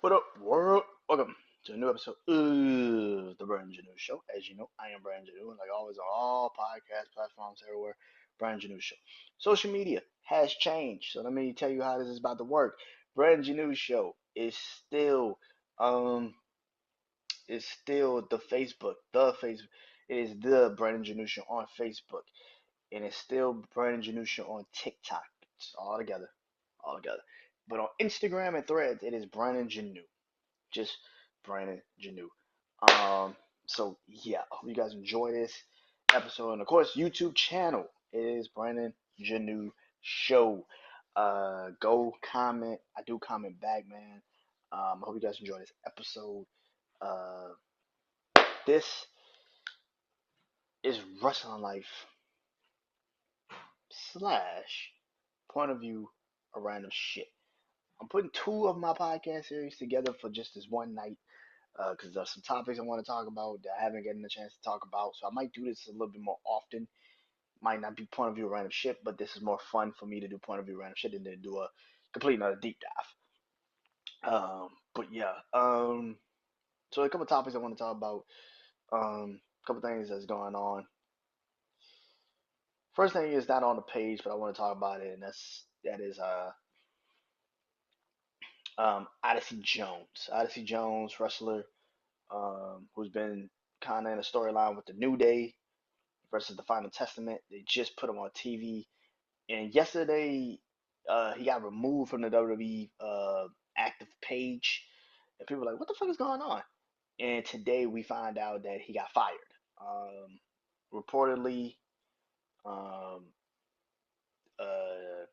What up, world? Welcome to a new episode of the BrandonJaneauShow. As you know, I am Brandon Janeau, and like always on all podcast platforms everywhere, BrandonJaneauShow. Social media has changed, so let me tell you how this is about to work. BrandonJaneauShow um is still the Facebook. It is the BrandonJaneau Show on Facebook, and it's still BrandonJaneau Show on TikTok. It's all together. But on Instagram and Threads, it is Brandon Janeau, just Brandon Janeau. Um, so yeah, I hope you guys enjoy this episode, and of course, YouTube channel is Brandon Janeau Show. Go comment. I do comment back, man. I hope you guys enjoy this episode. Uh, this is wrestling life slash point of view of random shit. I'm putting two of my podcast series together for just this one night because there's some topics I want to talk about that I haven't gotten a chance to talk about. So I might do this a little bit more often. Might not be point of view random shit, but this is more fun for me to do point of view random shit than to do a complete another deep dive. But yeah, so a couple topics I want to talk about. A couple things that's going on. First thing is not on the page, but I want to talk about it, and that is Odyssey Jones. Odyssey Jones, wrestler, who's been kind of in a storyline with the New Day versus the Final Testament. They just put him on TV, and yesterday he got removed from the WWE active page, and people were like, "What the fuck is going on?" And today we find out that he got fired. Reportedly, um,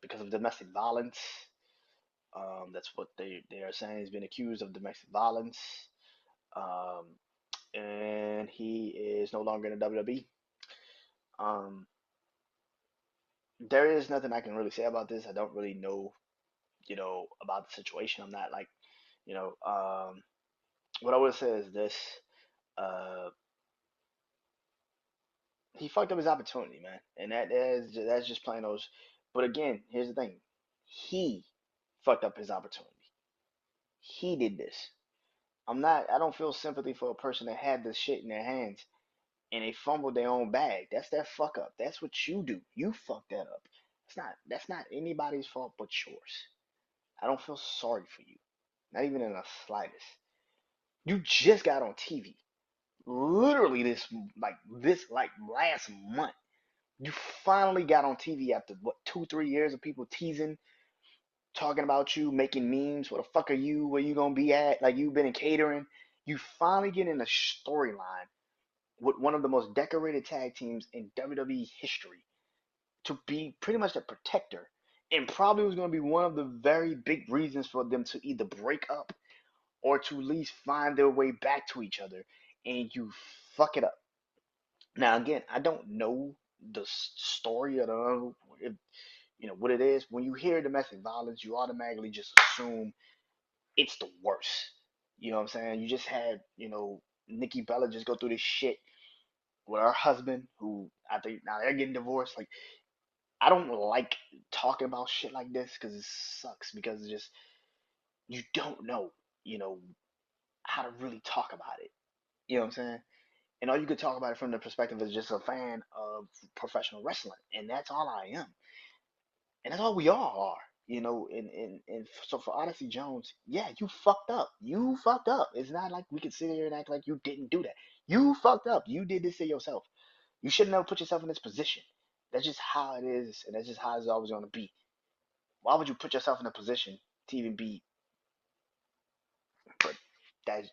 because of domestic violence. That's what they are saying. He's been accused of domestic violence, um, and he is no longer in the WWE. Um, there is nothing I can really say about this. I don't really know, about the situation. I'm not like, you know, what I would say is this: uh, he fucked up his opportunity, man, and that's just plain those. But again, here's the thing: he fucked up his opportunity. He did this. I don't feel sympathy for a person that had this shit in their hands and they fumbled their own bag. That's their fuck up. That's what you do. You fuck that up. That's not anybody's fault but yours. I don't feel sorry for you. Not even in the slightest. You just got on TV. Literally this last month. You finally got on TV after what 2, 3 years of people teasing, talking about you, making memes. Where the fuck are you? Where you gonna be at? Like you've been in catering. You finally get in a storyline with one of the most decorated tag teams in WWE history to be pretty much the protector, and probably was going to be one of the very big reasons for them to either break up or to at least find their way back to each other, and you fuck it up. Now, again, I don't know the story. I don't know if, what it is. When you hear domestic violence, you automatically just assume it's the worst. You know what I'm saying? You just had, Nikki Bella just go through this shit with her husband, who I think now they're getting divorced. Like, I don't like talking about shit like this because it sucks because it's just you don't know, you know, how to really talk about it. You know what I'm saying? And all you could talk about it from the perspective is just a fan of professional wrestling, and that's all I am, and that's all we all are. And so for Odyssey Jones, yeah, you fucked up. You fucked up. It's not like we could sit here and act like you didn't do that. You fucked up. You did this to yourself. You should never put yourself in this position. That's just how it is, and that's just how it's always going to be. Why would you put yourself in a position to even be? But that's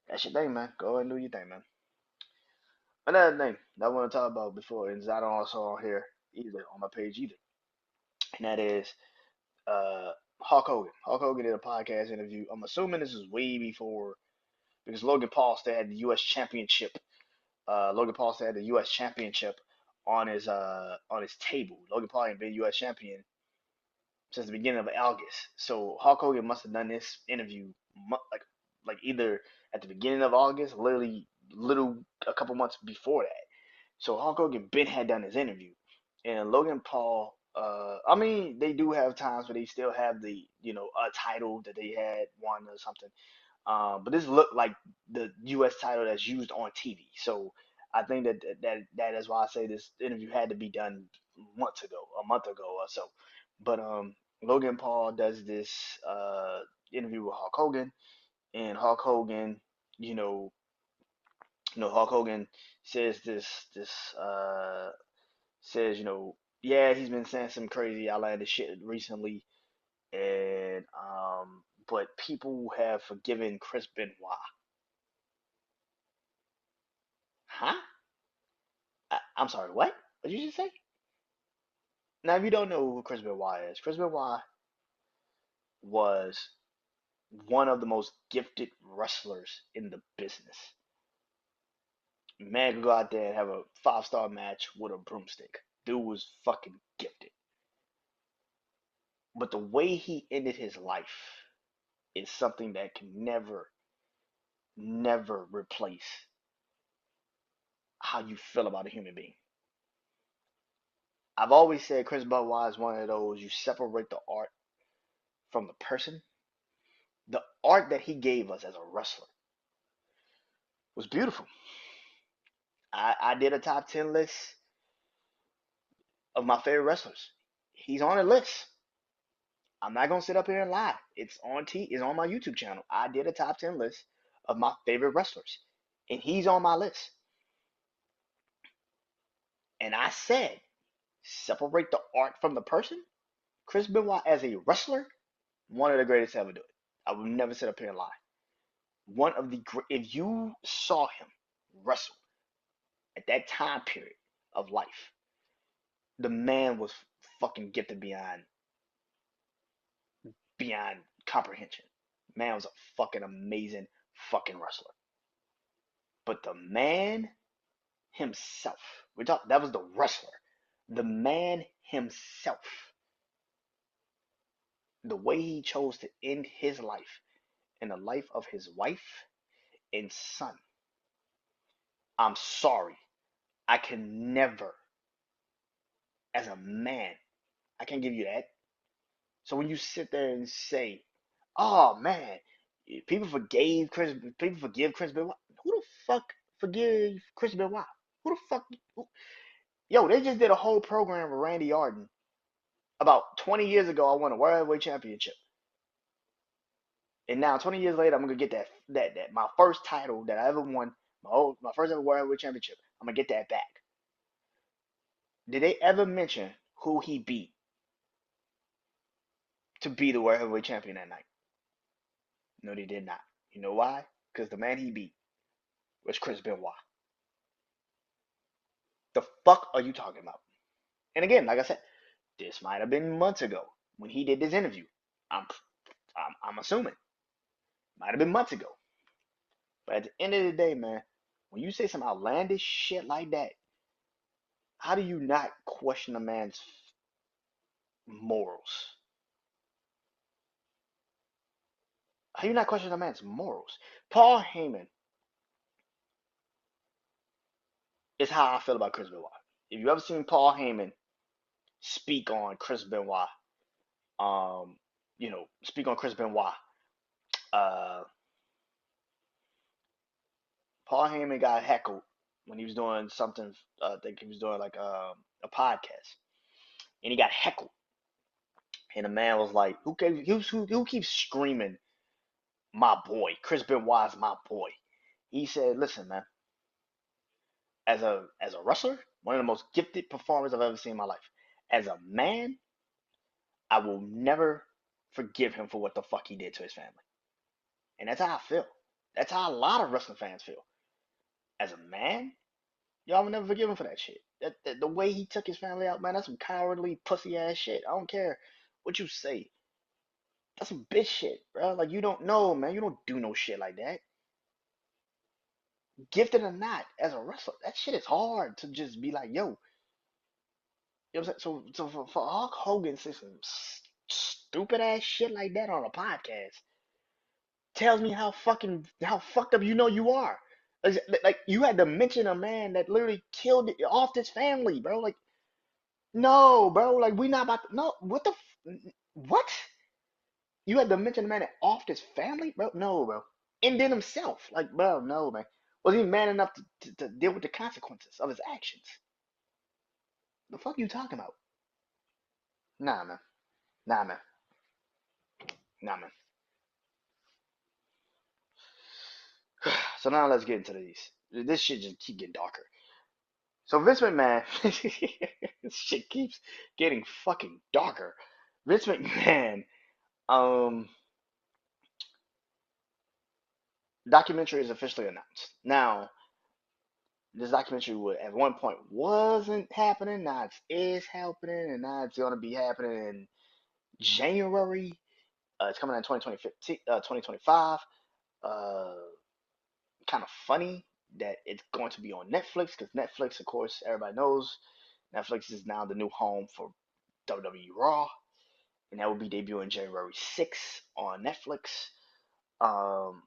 that's your thing, man. Go ahead and do your thing, man. Another thing that I want to talk about before, and it's not also on here either on my page either, and that is uh Hulk Hogan. Hulk Hogan did a podcast interview. I'm assuming this is way before because Logan Paul still had the U.S. Championship. Logan Paul still had the U.S. Championship on his table. Logan Paul ain't been U.S. champion since the beginning of August. So Hulk Hogan must have done this interview like either at the beginning of August, literally little a couple months before that. So Hulk Hogan Ben had done his interview, and Logan Paul I mean, they do have times where they still have the, a title that they had won or something. But this looked like the U.S. title that's used on TV. So I think that is why I say this interview had to be done months ago, a month ago or so. But Logan Paul does this interview with Hulk Hogan, and Hulk Hogan, you know, Hulk Hogan says this says, yeah, he's been saying some crazy outlandish shit recently, and but people have forgiven Chris Benoit. Huh? I'm sorry, what? What did you just say? Now, if you don't know who Chris Benoit is, Chris Benoit was one of the most gifted wrestlers in the business. Man could go out there and have a 5-star match with a broomstick. Dude was fucking gifted. But the way he ended his life is something that can never, never replace how you feel about a human being. I've always said Chris Benoit is one of those you separate the art from the person. The art that he gave us as a wrestler was beautiful. I did a top 10 list of my favorite wrestlers. He's on a list. I'm not gonna sit up here and lie. It's on my YouTube channel. I did a top 10 list of my favorite wrestlers, and he's on my list. And I said, separate the art from the person. Chris Benoit as a wrestler, one of the greatest to ever do it. I will never sit up here and lie. One of the if you saw him wrestle at that time period of life, the man was fucking gifted beyond comprehension. Man was a fucking amazing fucking wrestler. But the man himself, that was the wrestler. The man himself, the way he chose to end his life and the life of his wife and son. I'm sorry. I can never, as a man, I can't give you that. So when you sit there and say, "Oh man, people forgive Chris Benoit," who the fuck forgive Chris Benoit? Who the fuck? Yo, they just did a whole program with Randy Orton about 20 years ago. I won a World Heavyweight Championship, and now 20 years later, I'm gonna get that my first title that I ever won, my first ever World Heavyweight Championship. I'm gonna get that back. Did they ever mention who he beat to be the World Heavyweight Champion that night? No, they did not. You know why? Because the man he beat was Chris Benoit. The fuck are you talking about? And again, like I said, this might have been months ago when he did this interview. I'm I'm assuming might have been months ago. But at the end of the day, man, when you say some outlandish shit like that, how do you not question a man's morals? How do you not question a man's morals? Paul Heyman is how I feel about Chris Benoit. If you ever seen Paul Heyman speak on Chris Benoit, um, speak on Chris Benoit, uh, Paul Heyman got heckled when he was doing something. I think he was doing like a podcast, and he got heckled. And the man was like, "Who keeps screaming, my boy? Chris Benoit's my boy." He said, "Listen, man, as a wrestler, one of the most gifted performers I've ever seen in my life. As a man, I will never forgive him for what the fuck he did to his family." And that's how I feel. That's how a lot of wrestling fans feel. As a man, y'all will never forgive him for that shit. The way he took his family out, man, that's some cowardly pussy ass shit. I don't care what you say. That's some bitch shit, bro. Like, you don't know, man. You don't do no shit like that. Gifted or not, as a wrestler, that shit is hard to just be like, yo. You know what I'm saying? So for Hulk Hogan to say some stupid ass shit like that on a podcast tells me how fucked up you are. Like, you had to mention a man that literally killed off his family, bro. Like, No, bro. Like we not about to, no. What the what? You had to mention the man that offed his family, bro? No, bro. And then himself, like, bro, no, man. Was he man enough to deal with the consequences of his actions? The fuck you talking about? Nah, man. Nah, man. Nah, man. So now let's get into these. This shit just keep getting darker. So Vince McMahon, this shit keeps getting fucking darker. Vince McMahon, um, documentary is officially announced. Now, this documentary at one point wasn't happening, now it is happening, and now it's gonna be happening in January. It's coming in 2025. Uh, Kind of funny that it's going to be on Netflix because Netflix, of course, everybody knows Netflix is now the new home for WWE Raw, and that will be debuting January 6th on Netflix. Um,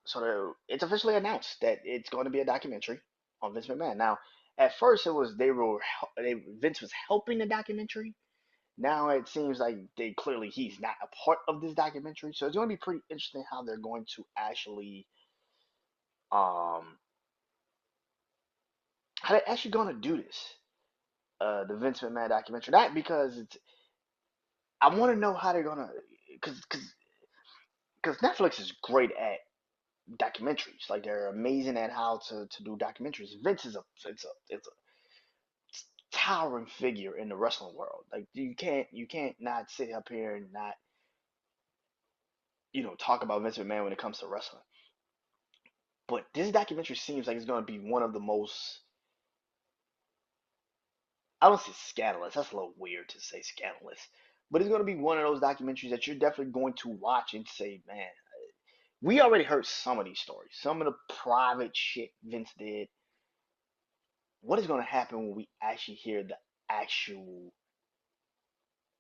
so it's officially announced that it's going to be a documentary on Vince McMahon. Now, at first, it was Vince was helping the documentary. Now it seems like he's not a part of this documentary. So it's going to be pretty interesting how they're going to actually um how they're actually going to do this. The Vince McMahon documentary. Not because it's I want to know how they're gonna because Netflix is great at documentaries. Like they're amazing at how to do documentaries. Vince is a towering figure in the wrestling world. Like you can't not sit up here and not talk about Vince McMahon when it comes to wrestling. But this documentary seems like it's going to be one of the most I don't say scandalous. That's a little weird to say scandalous. But it's going to be one of those documentaries that you're definitely going to watch and say, man, we already heard some of these stories. Some of the private shit Vince did. What is going to happen when we actually hear the actual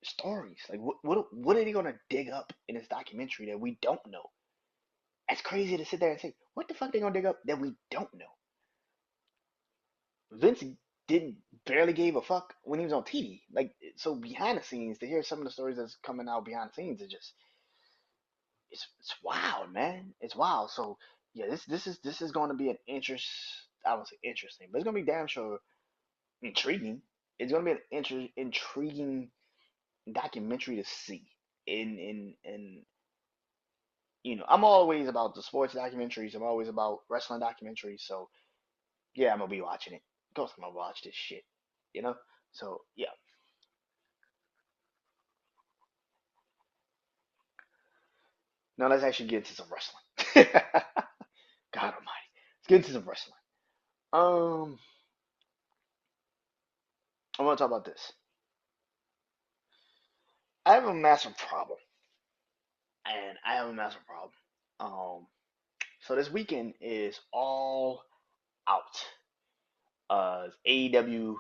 stories? Like, what are they going to dig up in this documentary that we don't know? It's crazy to sit there and say, what the fuck are they going to dig up that we don't know? Vince didn't barely gave a fuck when he was on TV. Like, so behind the scenes, to hear some of the stories that's coming out behind the scenes, it's wild, man. It's wild. So yeah, this is going to be an interest. I don't say interesting, but it's going to be damn sure intriguing. It's going to be an intriguing documentary to see. In I'm always about the sports documentaries. I'm always about wrestling documentaries. So yeah, I'm gonna be watching it. Of course, I'm gonna watch this shit. You know. So yeah. Now let's actually get into some wrestling. God Almighty, let's get into some wrestling. Um, I want to talk about this. I have a massive problem, and I have a massive problem. So this weekend is all out. AEW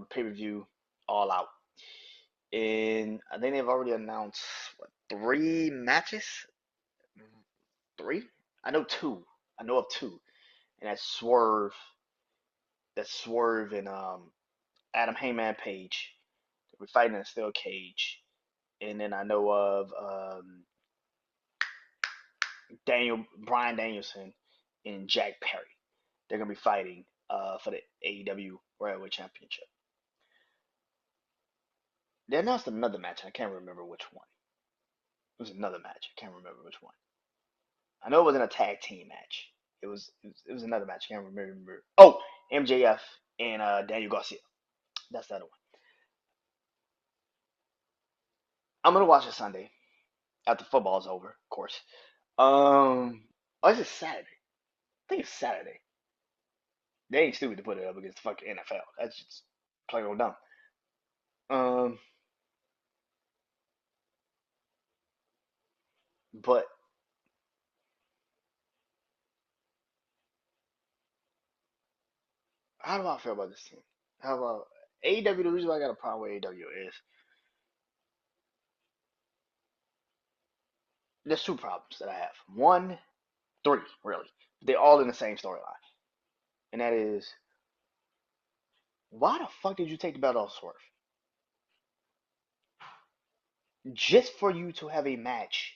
pay per view all out, and I think they've already announced what 3 matches. Three? I know two. I know of two, and that's Swerve. That's Swerve and Adam Heyman Page. We're fighting in a steel cage, and then I know of Brian Danielson and Jack Perry. They're gonna be fighting for the AEW World Championship. They announced another match. I can't remember which one. It was another match. I can't remember which one. I know it wasn't a tag team match. It was another match. I can't remember. Oh, MJF and Daniel Garcia. That's the other one. I'm gonna watch it Sunday after football's over, of course. Oh, it's Saturday. I think it's Saturday. They ain't stupid to put it up against the fucking NFL. That's just plain old dumb. Um, but how do I feel about this team? How about AEW? The reason why I got a problem with AEW is there's two problems that I have. One, three, really. They're all in the same storyline, and that is Why the fuck did you take the belt off Swerve? Just for you to have a match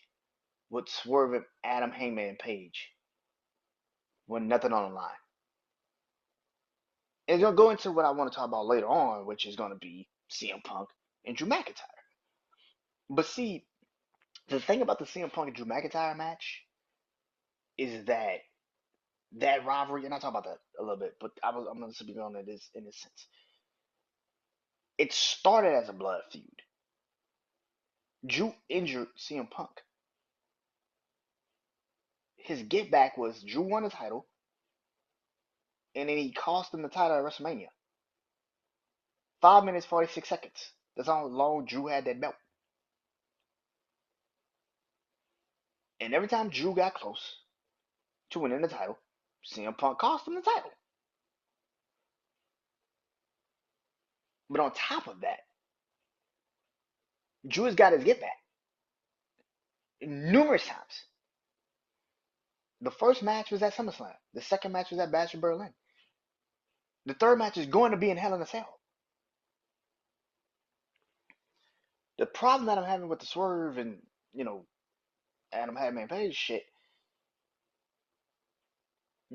with Swerve and Adam Heyman Page with nothing on the line. And it's gonna go into what I want to talk about later on, which is gonna be CM Punk and Drew McIntyre. But see, the thing about the CM Punk and Drew McIntyre match is that rivalry, and I talk about that a little bit, but I'm gonna speak on it in this sense. It started as a blood feud. Drew injured CM Punk. His get back was Drew won the title, and then he cost him the title at WrestleMania. 5 minutes 46 seconds. That's how long Drew had that belt. And every time Drew got close to winning the title, CM Punk cost him the title. But on top of that, Drew has got his get back numerous times. The first match was at SummerSlam. The second match was at Bash in Berlin. The third match is going to be in Hell in a Cell. The problem that I'm having with the Swerve and, Adam Hadman Page shit,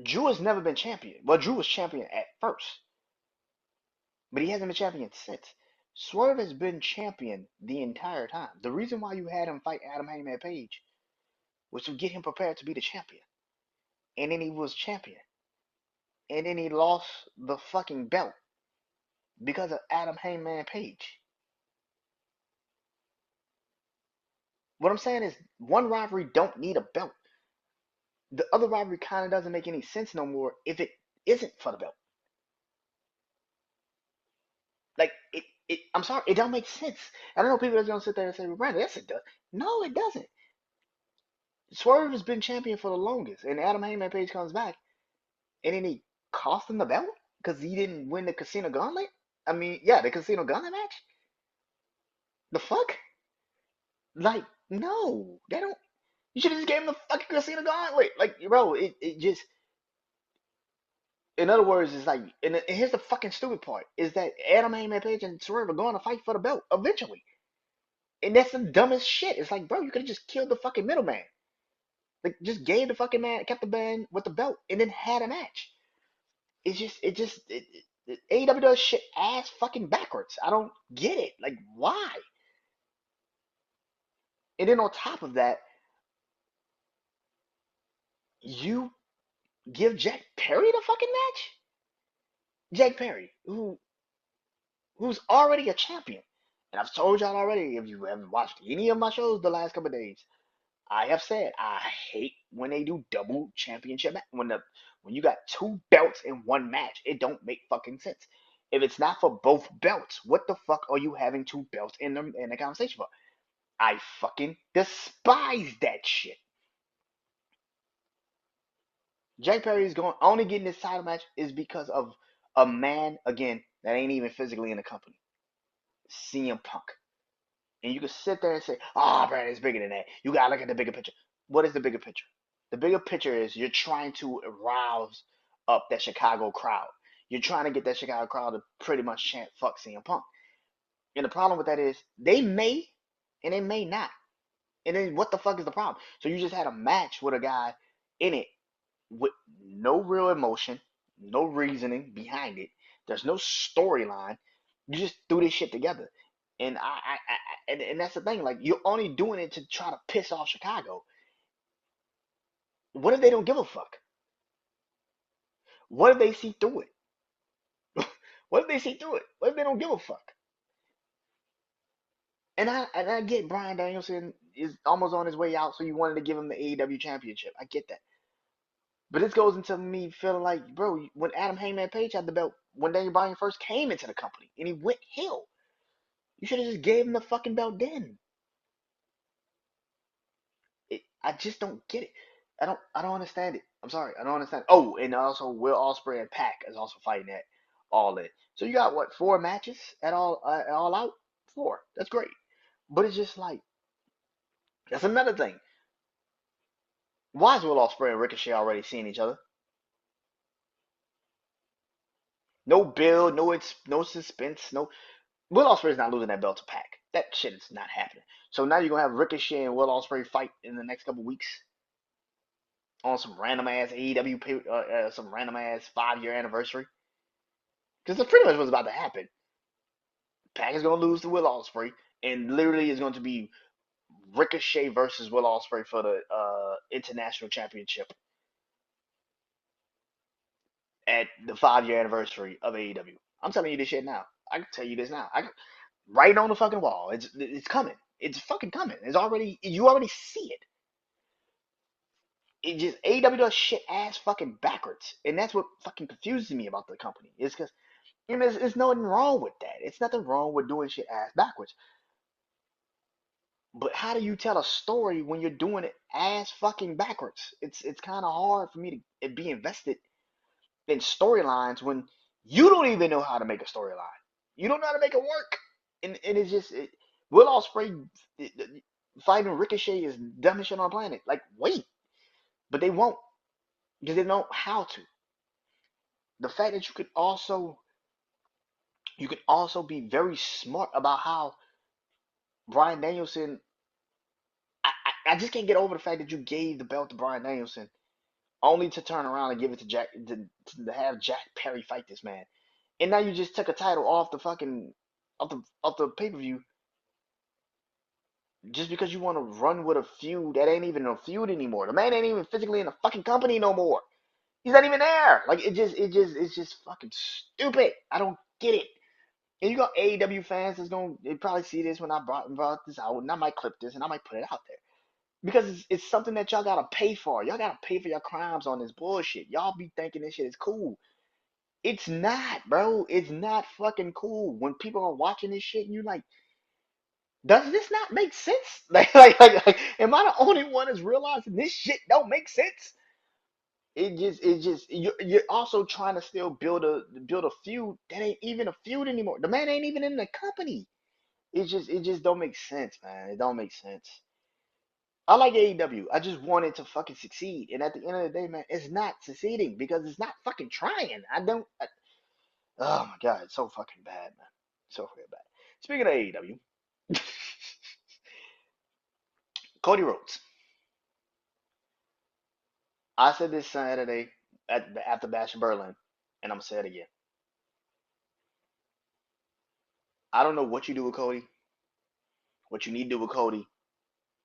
Drew has never been champion. Well, Drew was champion at first, but he hasn't been champion since. Swerve has been champion the entire time. The reason why you had him fight Adam Hangman Page was to get him prepared to be the champion. And then he was champion. And then he lost the fucking belt because of Adam Hangman Page. What I'm saying is one rivalry don't need a belt. The other rivalry kind of doesn't make any sense no more if it isn't for the belt. Like I'm sorry, it don't make sense. I don't know people that's gonna sit there and say, well, Brandon, yes it does. No, it doesn't. Swerve has been champion for the longest, and Adam Hangman Page comes back, and then he cost him the belt because he didn't win the Casino Gauntlet. I mean, yeah, the Casino Gauntlet match. The fuck? Like, no, they don't. You should have just gave him the fucking Casino Gauntlet. Like, bro, it just. In other words, it's like, and here's the fucking stupid part: is that Adam Hangman Page and Swerve are going to fight for the belt eventually, and that's the dumbest shit. It's like, bro, you could have just killed the fucking middleman. Like, just gave the fucking man, kept the man with the belt, and then had a match. AEW does shit ass fucking backwards. I don't get it. Like, why? And then on top of that, you give Jack Perry the fucking match? Jack Perry, who's already a champion. And I've told y'all already, if you haven't watched any of my shows the last couple of days, I have said I hate when they do double championship when you got two belts in one match. It don't make fucking sense. If it's not for both belts, what the fuck are you having two belts in the conversation for? I fucking despise that shit. Jack Perry is going only getting this title match is because of a man again that ain't even physically in the company. CM Punk. And you can sit there and say, "Ah, oh, Brad, it's bigger than that." You gotta look at the bigger picture. What is the bigger picture? The bigger picture is you're trying to rouse up that Chicago crowd. You're trying to get that Chicago crowd to pretty much chant "fuck CM Punk." And the problem with that is they may and they may not. And then what the fuck is the problem? So you just had a match with a guy in it with no real emotion, no reasoning behind it. There's no storyline. You just threw this shit together, and and that's the thing. Like you're only doing it to try to piss off Chicago. What if they don't give a fuck? What if they see through it? What if they see through it? What if they don't give a fuck? And I get Bryan Danielson is almost on his way out, so you wanted to give him the AEW championship. I get that. But this goes into me feeling like, bro, when Adam Hangman Page had the belt, when Daniel Bryan first came into the company and he went heel, you should have just gave him the fucking belt then. I just don't get it. I don't understand it. I'm sorry, I don't understand. Oh, and also Will Ospreay and Pac is also fighting at All In. So you got what 4 matches at all out? 4. That's great. But it's just like that's another thing. Why is Will Ospreay and Ricochet already seeing each other? No build, no suspense, no. Will Ospreay's not losing that belt to Pac. That shit is not happening. So now you're gonna have Ricochet and Will Ospreay fight in the next couple weeks on some random ass AEW, some random ass 5 year anniversary. Because that's pretty much what's about to happen. Pac is gonna lose to Will Ospreay, and literally is going to be Ricochet versus Will Ospreay for the international championship at the 5 year anniversary of AEW. I'm telling you this shit now. I can tell you this now. Right on the fucking wall. It's coming. It's fucking coming. It's already you already see it. It just AEW does shit ass fucking backwards, and that's what fucking confuses me about the company. It's because it's nothing wrong with that. It's nothing wrong with doing shit ass backwards. But how do you tell a story when you're doing it ass fucking backwards? It's kind of hard for me to be invested in storylines when you don't even know how to make a storyline. You don't know how to make it work, and it's just Will Ospreay fighting Ricochet is dumbest shit on the planet. Like wait, but they won't because they don't know how to. The fact that you could also be very smart about how Brian Danielson. I just can't get over the fact that you gave the belt to Brian Danielson only to turn around and give it to Jack to have Jack Perry fight this man, and now you just took a title off the fucking off the pay per view just because you want to run with a feud that ain't even a feud anymore. The man ain't even physically in the fucking company no more. He's not even there. Like it's just fucking stupid. I don't get it. And you got AEW fans that's gonna they probably see this when I brought this out, and I might clip this and I might put it out there because it's something that y'all gotta pay for. Y'all gotta pay for your crimes on this bullshit. Y'all be thinking this shit is cool. It's not, bro. It's not fucking cool. When people are watching this shit, and you like, does this not make sense? Like, am I the only one that's realizing this shit don't make sense? It just you're also trying to still build a feud that ain't even a feud anymore. The man ain't even in the company. It just don't make sense, man. It don't make sense. I like AEW. I just want it to fucking succeed. And at the end of the day, man, it's not succeeding because it's not fucking trying. Oh my god, it's so fucking bad, man. So fucking bad. Speaking of AEW, Cody Rhodes. I said this Saturday after Bash in Berlin, and I'm gonna say it again. I don't know what you do with Cody. What you need to do with Cody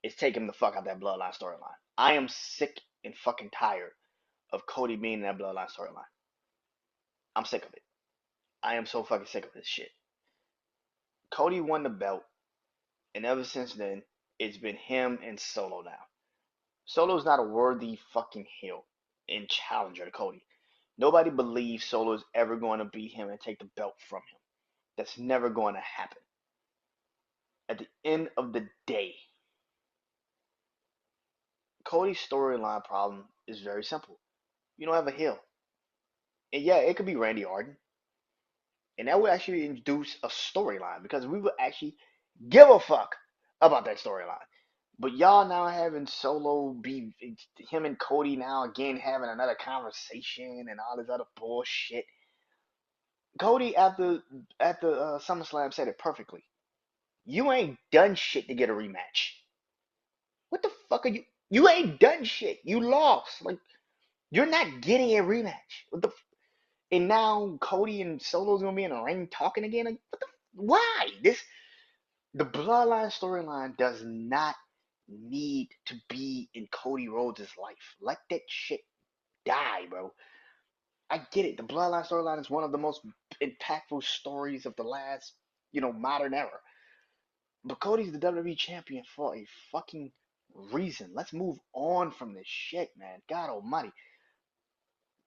is take him the fuck out that bloodline storyline. I am sick and fucking tired of Cody being in that bloodline storyline. I'm sick of it. I am so fucking sick of this shit. Cody won the belt, and ever since then, it's been him and Solo now. Solo's not a worthy fucking heel and challenger to Cody. Nobody believes Solo is ever going to beat him and take the belt from him. That's never going to happen. At the end of the day, Cody's storyline problem is very simple. You don't have a heel. And yeah, it could be Randy Orton. And that would actually induce a storyline because we would actually give a fuck about that storyline. But y'all now having Solo be him and Cody now again having another conversation and all this other bullshit. Cody at the SummerSlam said it perfectly. You ain't done shit to get a rematch. What the fuck are you? You ain't done shit. You lost. Like you're not getting a rematch. And now Cody and Solo's gonna be in a ring talking again. Like, why? The Bloodline storyline does not need to be in Cody Rhodes' life. Let that shit die, bro. I get it. The Bloodline storyline is one of the most impactful stories of the last, modern era. But Cody's the WWE champion for a fucking reason. Let's move on from this shit, man. God almighty.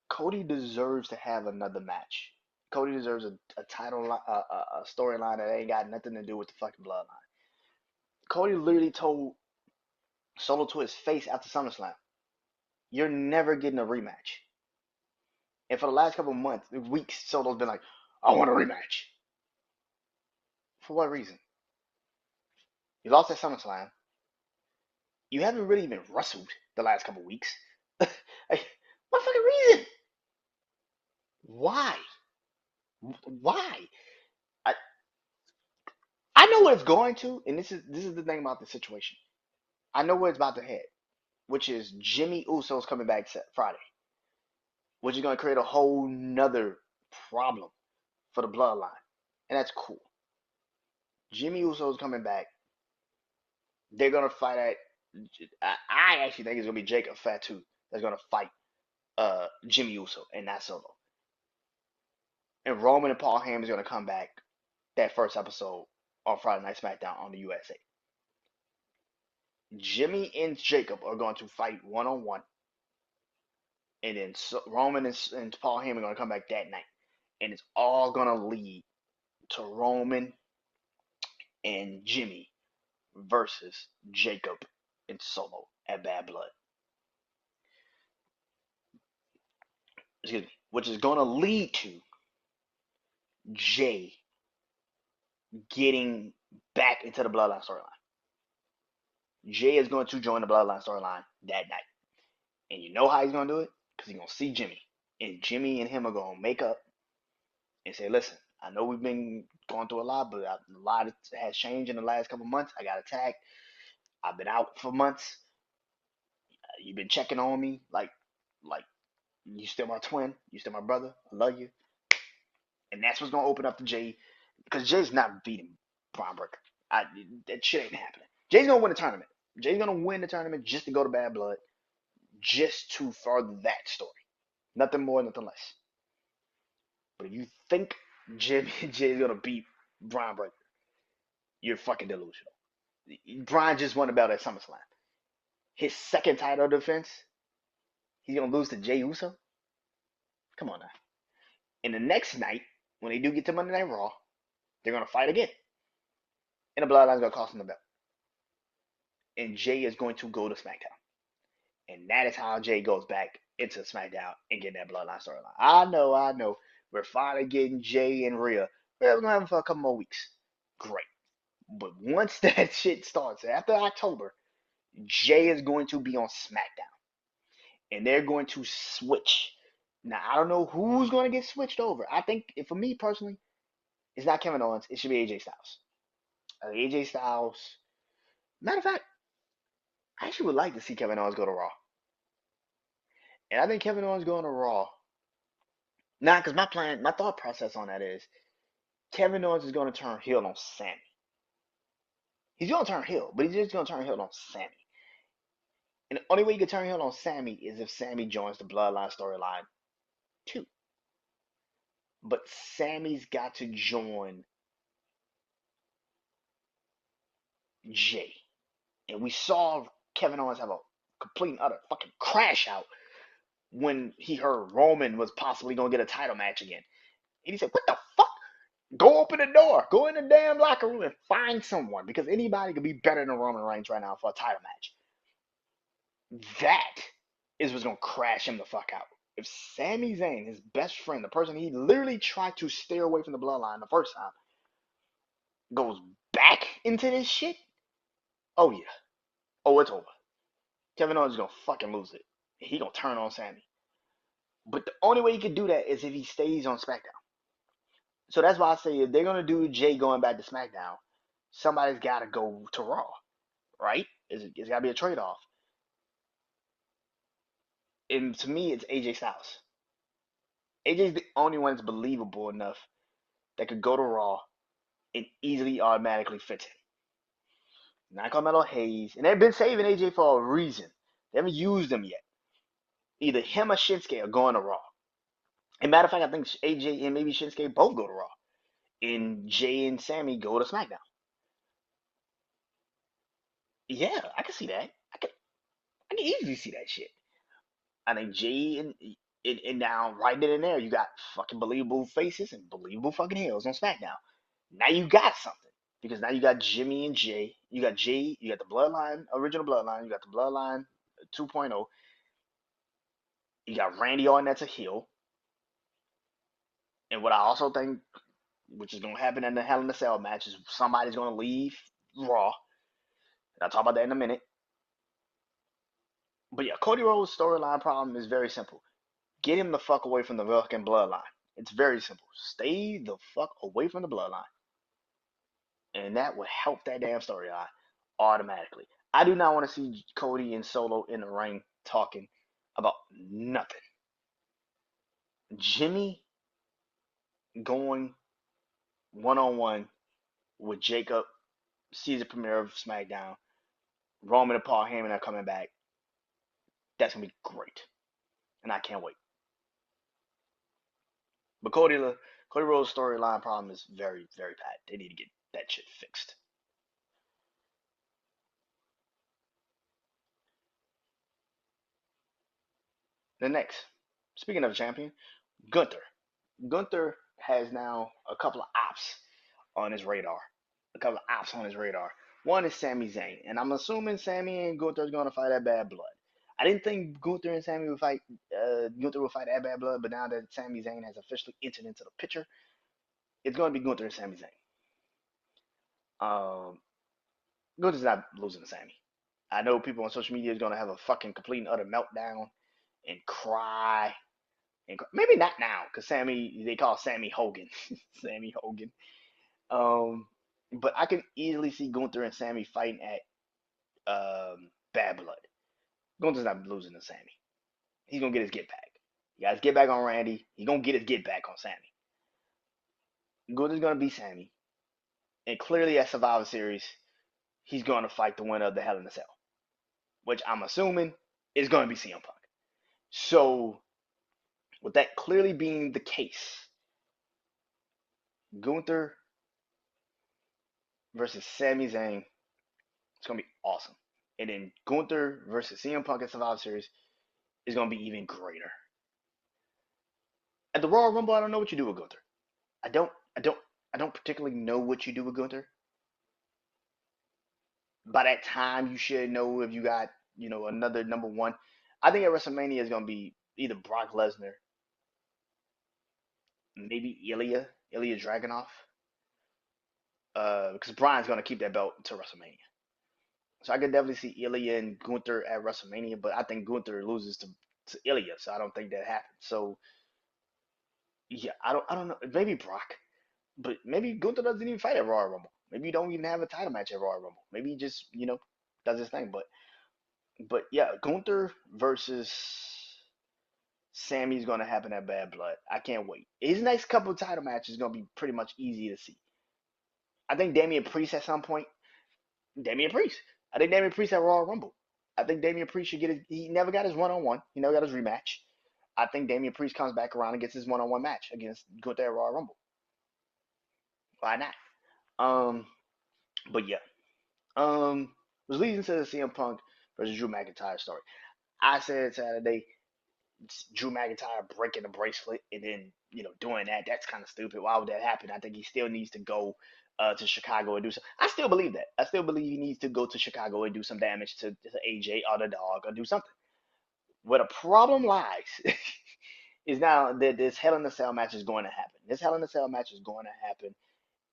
Cody deserves to have another match. Cody deserves a title, a storyline that ain't got nothing to do with the fucking bloodline. Cody literally told Solo to his face after SummerSlam, "You're never getting a rematch." And for the last couple of months, weeks, Solo's been like, "I want a rematch." For what reason? You lost at SummerSlam. You haven't really even wrestled the last couple of weeks. Like, what fucking reason? Why? Why? I I know what it's going to, and this is the thing about the situation. I know where it's about to head, which is Jimmy Uso's coming back Friday, which is going to create a whole nother problem for the bloodline, and that's cool. Jimmy Uso's coming back. They're gonna fight at. I actually think it's gonna be Jacob Fatu that's gonna fight Jimmy Uso and not Solo. And Roman and Paul Heyman is gonna come back that first episode on Friday Night SmackDown on the USA. Jimmy and Jacob are going to fight one on one, and then Roman and Paul Heyman are gonna come back that night, and it's all gonna lead to Roman and Jimmy versus Jacob and Solo at Bad Blood. Excuse me, which is going to lead to Jay getting back into the Bloodline storyline. Jay is going to join the Bloodline storyline that night. And you know how he's going to do it? Because he's going to see Jimmy. And Jimmy and him are going to make up and say, listen, I know we've been going through a lot, but a lot has changed in the last couple months. I got attacked. I've been out for months. You've been checking on me. Like you still my twin. You still my brother. I love you. And that's what's going to open up to Jay. Because Jay's not beating Braun Breaker. That shit ain't happening. Jay's going to win the tournament. Jay's going to win the tournament just to go to Bad Blood. Just to further that story. Nothing more, nothing less. But if you think Jimmy and Jay is gonna beat Braun Breaker, you're fucking delusional. Braun just won the belt at SummerSlam. His second title defense, he's gonna lose to Jey Uso? Come on now. And the next night, when they do get to Monday Night Raw, they're gonna fight again. And the Bloodline's gonna cost him the belt. And Jay is going to go to SmackDown. And that is how Jay goes back into SmackDown and get that Bloodline storyline. I know. We're finally getting Jay and Rhea. We're gonna have them for a couple more weeks. Great. But once that shit starts, after October, Jay is going to be on SmackDown. And they're going to switch. Now, I don't know who's going to get switched over. I think, for me personally, it's not Kevin Owens. It should be AJ Styles. AJ Styles. Matter of fact, I actually would like to see Kevin Owens go to Raw. And I think Kevin Owens going to Raw. Nah, because my thought process on that is Kevin Owens is going to turn heel on Sammy. He's going to turn heel, but he's just going to turn heel on Sammy. And the only way you can turn heel on Sammy is if Sammy joins the Bloodline storyline too. But Sammy's got to join Jay. And we saw Kevin Owens have a complete and utter fucking crash out when he heard Roman was possibly going to get a title match again. And he said, what the fuck? Go open the door. Go in the damn locker room and find someone. Because anybody could be better than Roman Reigns right now for a title match. That is what's going to crash him the fuck out. If Sami Zayn, his best friend, the person he literally tried to steer away from the bloodline the first time, goes back into this shit, oh yeah. Oh, it's over. Kevin Owens is going to fucking lose it. He going to turn on Sami. But the only way he can do that is if he stays on SmackDown. So that's why I say if they're going to do Jay going back to SmackDown, somebody's got to go to Raw, right? It's got to be a trade-off. And to me, it's AJ Styles. AJ's the only one that's believable enough that could go to Raw and easily automatically fit in. Not Carmelo Hayes. And they've been saving AJ for a reason. They haven't used him yet. Either him or Shinsuke are going to Raw. And matter of fact, I think AJ and maybe Shinsuke both go to Raw. And Jay and Sammy go to SmackDown. Yeah, I can see that. I can easily see that shit. I think Jay and now right then and there, you got fucking believable faces and believable fucking heels on SmackDown. Now you got something. Because now you got Jimmy and Jay. You got Jay, you got the Bloodline, original Bloodline, you got the Bloodline 2.0. You got Randy Orton that's a heel. And what I also think, which is going to happen in the Hell in a Cell match, is somebody's going to leave Raw. And I'll talk about that in a minute. But yeah, Cody Rhodes' storyline problem is very simple. Get him the fuck away from the fucking bloodline. It's very simple. Stay the fuck away from the bloodline, and that would help that damn storyline automatically. I do not want to see Cody and Solo in the ring talking about nothing. Jimmy going one on one with Jacob, season premiere of SmackDown. Roman and Paul Heyman are coming back. That's gonna be great, and I can't wait. But Cody Rhodes' storyline problem is very, very bad. They need to get that shit fixed. The next, speaking of champion, Gunther. Gunther has now a couple of ops on his radar. A couple of ops on his radar. One is Sami Zayn, and I'm assuming Sami and Gunther is going to fight at Bad Blood. I didn't think Gunther and Sami would fight. Gunther would fight at Bad Blood, but now that Sami Zayn has officially entered into the picture, it's going to be Gunther and Sami Zayn. Um, Gunther's not losing to Sami. I know people on social media is going to have a fucking complete and utter meltdown and cry. And maybe not now, because Sammy, they call Sammy Hogan. Sammy Hogan. Um, but I can easily see Gunther and Sammy fighting at Bad Blood. Gunther's not losing to Sammy. He's gonna get his get back. He got his get back on Randy. He's gonna get his get back on Sammy. Gunther's gonna beat Sammy, and clearly at Survivor Series, he's gonna fight the winner of the Hell in a Cell, which I'm assuming is gonna be CM Punk. So, with that clearly being the case, Gunther versus Sami Zayn, it's gonna be awesome. And then Gunther versus CM Punk at Survivor Series is gonna be even greater. At the Royal Rumble, I don't know what you do with Gunther. I don't, I don't, I don't particularly know what you do with Gunther. By that time, you should know if you got, another number one. I think at WrestleMania is gonna be either Brock Lesnar, maybe Ilya Dragunov, because Bryan's gonna keep that belt until WrestleMania. So I could definitely see Ilya and Gunther at WrestleMania, but I think Gunther loses to Ilya, so I don't think that happens. So yeah, I don't know. Maybe Brock, but maybe Gunther doesn't even fight at Royal Rumble. Maybe you don't even have a title match at Royal Rumble. Maybe he just does his thing. But yeah, Gunther versus Sammy's gonna happen at Bad Blood. I can't wait. His next couple of title matches is gonna be pretty much easy to see. I think Damian Priest at some point. Damian Priest. I think Damian Priest at Royal Rumble. I think Damian Priest should get his. He never got his one-on-one. He never got his rematch. I think Damian Priest comes back around and gets his one-on-one match against Gunther at Royal Rumble. Why not? Um, but yeah. Was leading to the CM Punk versus Drew McIntyre story. I said Saturday, Drew McIntyre breaking the bracelet and then doing that. That's kind of stupid. Why would that happen? I think he still needs to go to Chicago and do something. I still believe that. I still believe he needs to go to Chicago and do some damage to AJ or the dog or do something. Where the problem lies is now that this Hell in a Cell match is going to happen. This Hell in a Cell match is going to happen.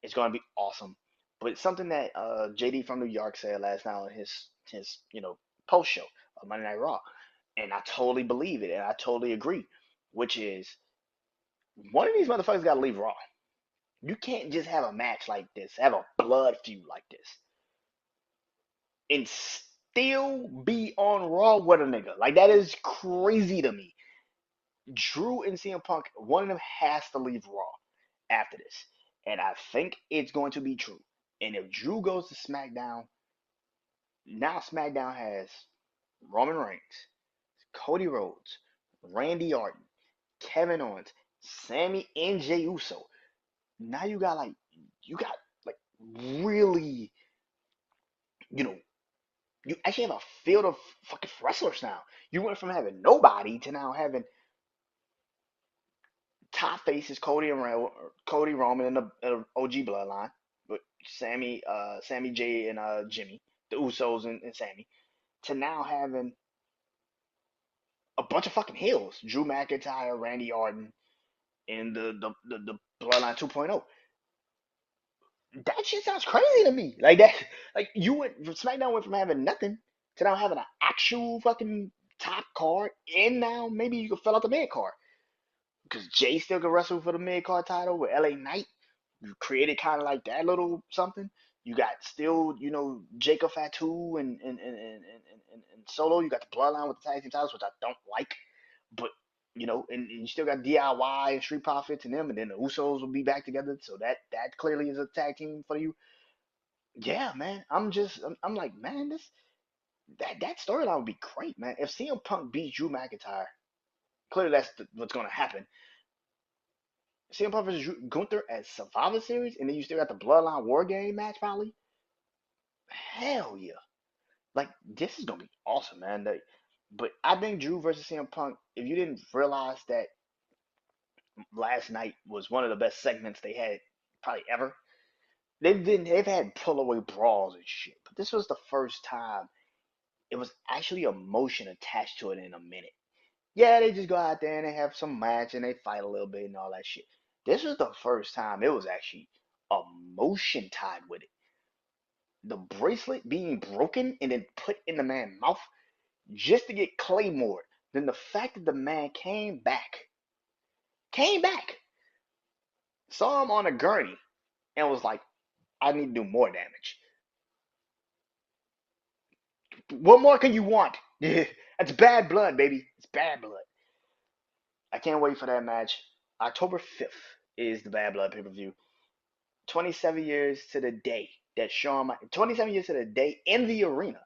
It's going to be awesome. But it's something that JD from New York said last night on his post show of Monday Night Raw, and I totally believe it, and I totally agree. Which is one of these motherfuckers got to leave Raw. You can't just have a match like this, have a blood feud like this, and still be on Raw with a nigga. Like that is crazy to me. Drew and CM Punk, one of them has to leave Raw after this. And I think it's going to be true. And if Drew goes to SmackDown, now SmackDown has Roman Reigns, Cody Rhodes, Randy Orton, Kevin Owens, Sammy, and Jey Uso. Now you got really, you know, you actually have a field of fucking wrestlers now. You went from having nobody to now having top faces Cody Roman in the OG bloodline with Sammy J and Jimmy, the Usos and Sammy, to now having a bunch of fucking heels, Drew McIntyre, Randy Orton, and the Bloodline 2.0. That shit sounds crazy to me. Like that, like SmackDown went from having nothing to now having an actual fucking top card, and now maybe you can fill out the mid card. because Jay still can wrestle for the mid card title with LA Knight. You created kind of like that little something. You got still, Jacob Fatu and Solo. You got the Bloodline with the tag team titles, which I don't like. But and you still got DIY and Street Profits and them, and then the Usos will be back together. So that clearly is a tag team for you. Yeah, man. I'm like, man, that storyline would be great, man. If CM Punk beats Drew McIntyre, clearly what's gonna happen. CM Punk versus Gunther at Survivor Series, and then you still got the Bloodline War Game match, probably. Hell yeah! Like this is gonna be awesome, man. But I think Drew versus CM Punk. If you didn't realize that last night was one of the best segments they had probably ever. They've had pull away brawls and shit, but this was the first time it was actually emotion attached to it in a minute. Yeah, they just go out there and they have some match and they fight a little bit and all that shit. This was the first time it was actually emotion tied with it. The bracelet being broken and then put in the man's mouth just to get Claymore. Then the fact that the man came back, saw him on a gurney, and was like, I need to do more damage. What more can you want? That's bad blood, baby. It's bad blood. I can't wait for that match. October 5th is the Bad Blood pay per view. 27 years to the day that 27 years to the day in the arena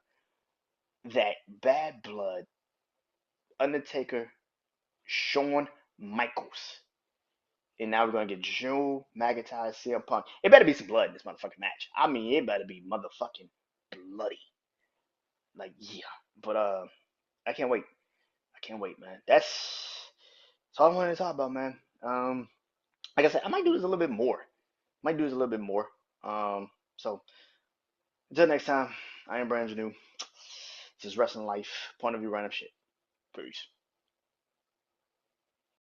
that Bad Blood, Undertaker, Shawn Michaels. And now we're going to get Drew McIntyre, CM Punk. It better be some blood in this motherfucking match. I mean, it better be motherfucking bloody. Like, yeah. But, I can't wait. I can't wait, man. That's all I wanted to talk about, man. Like I said, I might do this a little bit more. Might do this a little bit more. So until next time, I am Brandon Janeau. This is Wrestling Life, point of view, random shit. Peace.